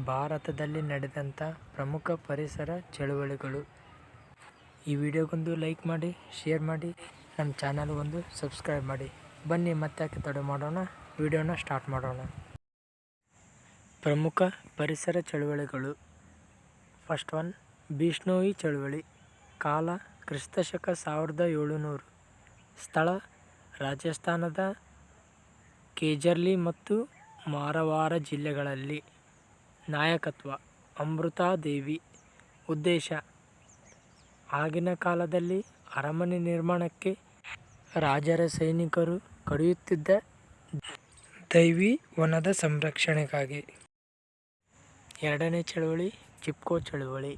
ಭಾರತದಲ್ಲಿ ನಡೆದಂಥ ಪ್ರಮುಖ ಪರಿಸರ ಚಳುವಳಿಗಳು. ಈ ವಿಡಿಯೋಗೊಂದು ಲೈಕ್ ಮಾಡಿ, ಶೇರ್ ಮಾಡಿ, ನಮ್ಮ ಚಾನಲ್ಗೊಂದು ಸಬ್ಸ್ಕ್ರೈಬ್ ಮಾಡಿ. ಬನ್ನಿ ಮತ್ತೆ ತಡ ಮಾಡೋಣ, ವಿಡಿಯೋನ ಸ್ಟಾರ್ಟ್ ಮಾಡೋಣ. ಪ್ರಮುಖ ಪರಿಸರ ಚಳುವಳಿಗಳು. ಫಸ್ಟ್ ಒನ್, ಬಿಷ್ಣೋಯಿ ಚಳುವಳಿ. ಕಾಲ ಕ್ರಿಸ್ತಶಕ 1700. ಸ್ಥಳ ರಾಜಸ್ಥಾನದ ಕೇಜರ್ಲಿ ಮತ್ತು ಮಾರವಾರ ಜಿಲ್ಲೆಗಳಲ್ಲಿ. ನಾಯಕತ್ವ ಅಮೃತಾ ದೇವಿ. ಉದ್ದೇಶ ಆಗಿನ ಕಾಲದಲ್ಲಿ ಅರಮನೆ ನಿರ್ಮಾಣಕ್ಕೆ ರಾಜರ ಸೈನಿಕರು ಕಡಿಯುತ್ತಿದ್ದ ದೈವಿ ವನದ ಸಂರಕ್ಷಣೆಗಾಗಿ. ಎರಡನೇ ಚಳುವಳಿ ಚಿಪ್ಕೋ ಚಳುವಳಿ.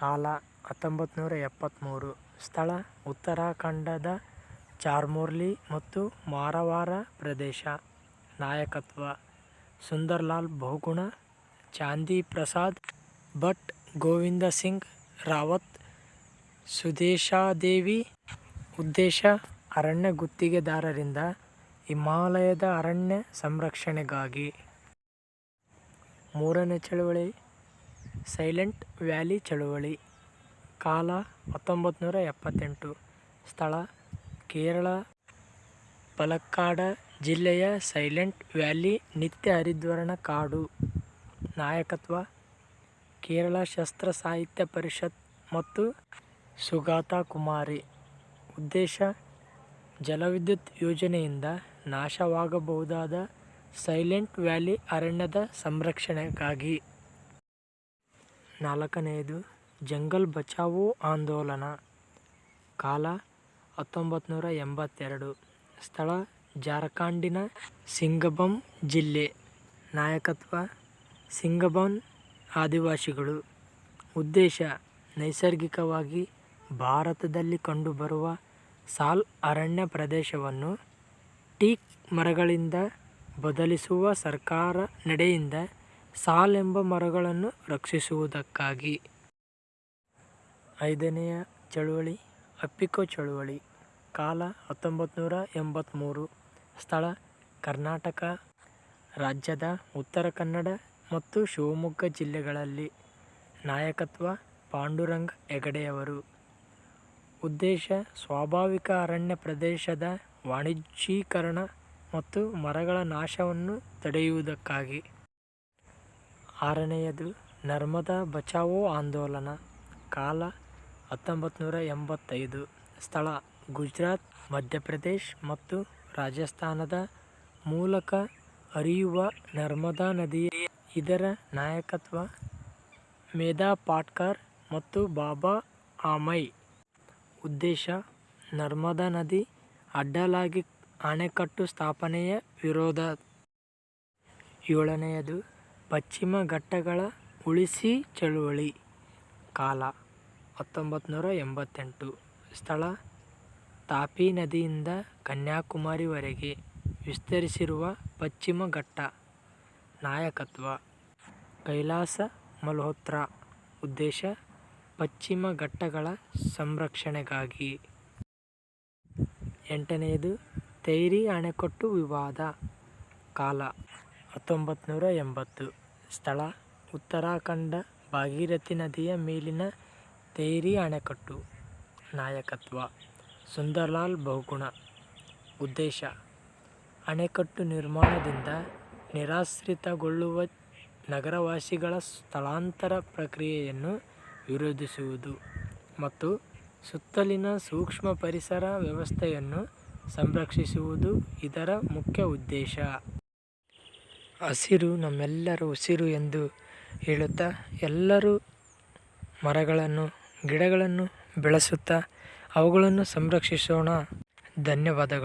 ಕಾಲ 1973. ಸ್ಥಳ ಉತ್ತರಾಖಂಡದ ಚಾರ್ಮೋರ್ಲಿ ಮತ್ತು ಮಾರವಾರ ಪ್ರದೇಶ. ನಾಯಕತ್ವ ಸುಂದರ್ಲಾಲ್ ಬಹುಗುಣ, ಚಾಂದಿ ಪ್ರಸಾದ್ ಭಟ್, ಗೋವಿಂದ ಸಿಂಗ್ ರಾವತ್, ಸುದೇಶಾದೇವಿ. ಉದ್ದೇಶ ಅರಣ್ಯ ಗುತ್ತಿಗೆದಾರರಿಂದ ಹಿಮಾಲಯದ ಅರಣ್ಯ ಸಂರಕ್ಷಣೆಗಾಗಿ. ಮೂರನೇ ಚಳುವಳಿ ಸೈಲೆಂಟ್ ವ್ಯಾಲಿ ಚಳುವಳಿ. ಕಾಲ 1978. ಸ್ಥಳ ಕೇರಳ ಪಲಕ್ಕಾಡ ಜಿಲ್ಲೆಯ ಸೈಲೆಂಟ್ ವ್ಯಾಲಿ ನಿತ್ಯ ಹರಿದ್ವರ್ಣ ಕಾಡು. ನಾಯಕತ್ವ ಕೇರಳ ಶಸ್ತ್ರ ಸಾಹಿತ್ಯ ಪರಿಷತ್ ಮತ್ತು ಸುಗಾತಾ ಕುಮಾರಿ. ಉದ್ದೇಶ ಜಲವಿದ್ಯುತ್ ಯೋಜನೆಯಿಂದ ನಾಶವಾಗಬಹುದಾದ ಸೈಲೆಂಟ್ ವ್ಯಾಲಿ ಅರಣ್ಯದ ಸಂರಕ್ಷಣೆಗಾಗಿ. ನಾಲ್ಕನೆಯದು ಜಂಗಲ್ ಬಚಾವೋ ಆಂದೋಲನ. ಕಾಲ 1982. ಸ್ಥಳ ಜಾರ್ಖಂಡಿನ ಸಿಂಗಬಮ್ ಜಿಲ್ಲೆ. ನಾಯಕತ್ವ ಸಿಂಗಬಮ್ ಆದಿವಾಸಿಗಳು. ಉದ್ದೇಶ ನೈಸರ್ಗಿಕವಾಗಿ ಭಾರತದಲ್ಲಿ ಕಂಡುಬರುವ ಸಾಲ್ ಅರಣ್ಯ ಪ್ರದೇಶವನ್ನು ಟೀಕ್ ಮರಗಳಿಂದ ಬದಲಿಸುವ ಸರ್ಕಾರ ನಡೆಯಿಂದ ಸಾಲ್ ಎಂಬ ಮರಗಳನ್ನು ರಕ್ಷಿಸುವುದಕ್ಕಾಗಿ. ಐದನೆಯ ಚಳುವಳಿ ಅಪ್ಪಿಕೋ ಚಳುವಳಿ. ಕಾಲ 1983. ಸ್ಥಳ ಕರ್ನಾಟಕ ರಾಜ್ಯದ ಉತ್ತರ ಕನ್ನಡ ಮತ್ತು ಶಿವಮೊಗ್ಗ ಜಿಲ್ಲೆಗಳಲ್ಲಿ. ನಾಯಕತ್ವ ಪಾಂಡುರಂಗ ಹೆಗಡೆಯವರು. ಉದ್ದೇಶ ಸ್ವಾಭಾವಿಕ ಅರಣ್ಯ ಪ್ರದೇಶದ ವಾಣಿಜ್ಯೀಕರಣ ಮತ್ತು ಮರಗಳ ನಾಶವನ್ನು ತಡೆಯುವುದಕ್ಕಾಗಿ. ಆರನೆಯದು ನರ್ಮದಾ ಬಚಾವೋ ಆಂದೋಲನ. ಕಾಲ 1985. ಸ್ಥಳ ಗುಜರಾತ್, ಮಧ್ಯಪ್ರದೇಶ್ ಮತ್ತು ರಾಜಸ್ಥಾನದ ಮೂಲಕ ಹರಿಯುವ ನರ್ಮದಾ ನದಿ. ಇದರ ನಾಯಕತ್ವ ಮೇಧಾ ಪಾಟ್ಕರ್ ಮತ್ತು ಬಾಬಾ ಆಮೈ. ಉದ್ದೇಶ ನರ್ಮದಾ ನದಿ ಅಡ್ಡಲಾಗಿ ಅಣೆಕಟ್ಟು ಸ್ಥಾಪನೆಯ ವಿರೋಧ. ಏಳನೆಯದು ಪಶ್ಚಿಮ ಘಟ್ಟಗಳ ಉಳಿಸಿ ಚಳುವಳಿ. ಕಾಲ 1988. ಸ್ಥಳ ತಾಪಿ ನದಿಯಿಂದ ಕನ್ಯಾಕುಮಾರಿವರೆಗೆ ವಿಸ್ತರಿಸಿರುವ ಪಶ್ಚಿಮ ಘಟ್ಟ. ನಾಯಕತ್ವ ಕೈಲಾಸ ಮಲ್ಹೋತ್ರಾ. ಉದ್ದೇಶ ಪಶ್ಚಿಮ ಘಟ್ಟಗಳ ಸಂರಕ್ಷಣೆಗಾಗಿ. ಎಂಟನೆಯದು ತೈರಿ ಅಣೆಕಟ್ಟು ವಿವಾದ. ಕಾಲ 1980. ಸ್ಥಳ ಉತ್ತರಾಖಂಡ ಭಾಗೀರಥಿ ನದಿಯ ಮೇಲಿನ ತೈರಿ ಅಣೆಕಟ್ಟು. ನಾಯಕತ್ವ ಸುಂದರ್ಲಾಲ್ ಬಹುಗುಣ. ಉದ್ದೇಶ ಅಣೆಕಟ್ಟು ನಿರ್ಮಾಣದಿಂದ ನಿರಾಶ್ರಿತಗೊಳ್ಳುವ ನಗರವಾಸಿಗಳ ಸ್ಥಳಾಂತರ ಪ್ರಕ್ರಿಯೆಯನ್ನು ವಿರೋಧಿಸುವುದು ಮತ್ತು ಸುತ್ತಲಿನ ಸೂಕ್ಷ್ಮ ಪರಿಸರ ವ್ಯವಸ್ಥೆಯನ್ನು ಸಂರಕ್ಷಿಸುವುದು ಇದರ ಮುಖ್ಯ ಉದ್ದೇಶ. ಹಸಿರು ನಮ್ಮೆಲ್ಲರ ಉಸಿರು ಎಂದು ಹೇಳುತ್ತಾ ಎಲ್ಲರೂ ಮರಗಳನ್ನು, ಗಿಡಗಳನ್ನು ಬೆಳೆಸುತ್ತಾ ಅವುಗಳನ್ನು ಸಂರಕ್ಷಿಸೋಣ. ಧನ್ಯವಾದಗಳು.